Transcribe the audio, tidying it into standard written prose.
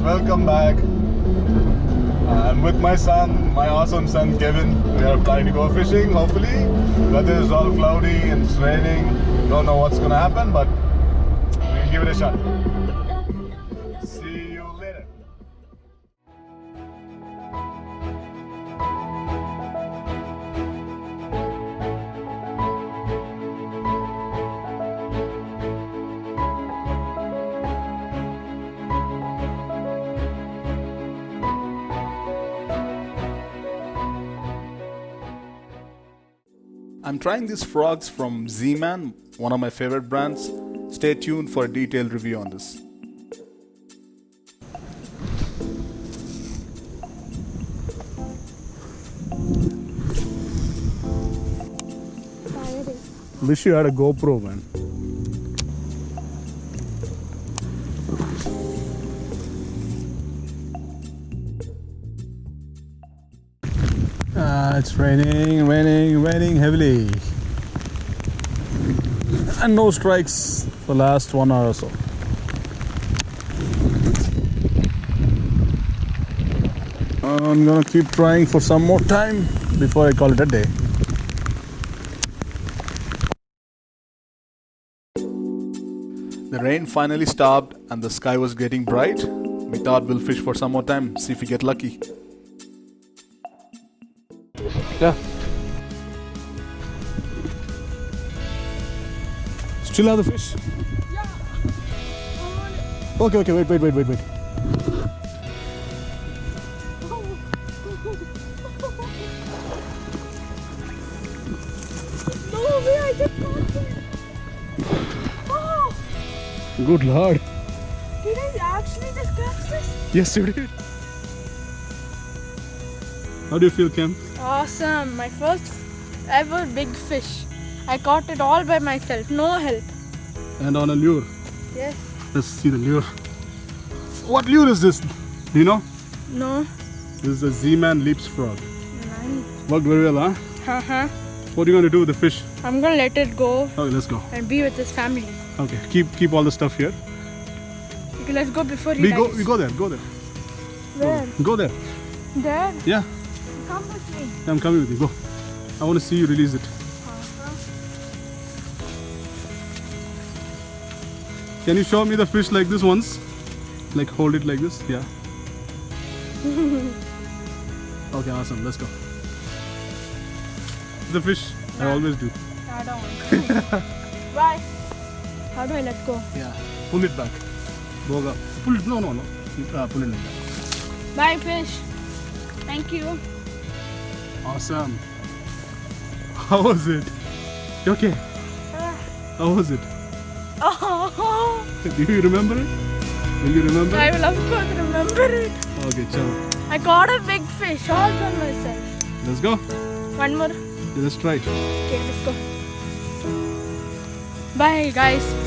welcome back. I'm with my son, my awesome son Kevin. We are planning to go fishing, hopefully. Weather is all cloudy and it's raining. Don't know what's gonna happen, but we'll give it a shot. See you later. I'm trying these frogs from Z-Man, one of my favorite brands. Stay tuned for a detailed review on this. Wish you had a GoPro, man. It's raining heavily. And no strikes for the last 1 hour or so. I'm gonna keep trying for some more time before I call it a day. The rain finally stopped and the sky was getting bright. We thought we'll fish for some more time, see if we get lucky. Yeah. Still have the fish? Yeah. Okay, wait. No way, I just caught it. Oh, Good lord. did I actually just catch this? Yes, you did. How do you feel, Kim? Awesome, my first ever big fish. I caught it all by myself, no help. And on a lure. Yes. Let's see the lure. What lure is this? Do you know? No. This is a Z-Man Leap FrogZ. Nice. Worked very well, huh? Uh-huh. What are you going to do with the fish? I'm gonna let it go Okay, let's go. and be with his family. Okay, keep all the stuff here. Okay, let's go before he We dies. go there. Where? Go there. There? Yeah, Come with me. I'm coming with you. Go. I want to see you release it. Can you show me the fish like this once? Like hold it like this? Yeah. Okay, awesome. Let's go. The fish. I always do. I don't want to. Bye. How do I let go? Yeah. Pull it back. Go up. Pull it. No. Pull it like that. Bye, fish. Thank you. Awesome. How was it? You okay? How was it? Oh, Do you remember it? Will you remember? I will of course remember it. Okay, ciao. I caught a big fish all by myself. Let's go. One more. Let's try it. Okay, let's go. Bye, guys.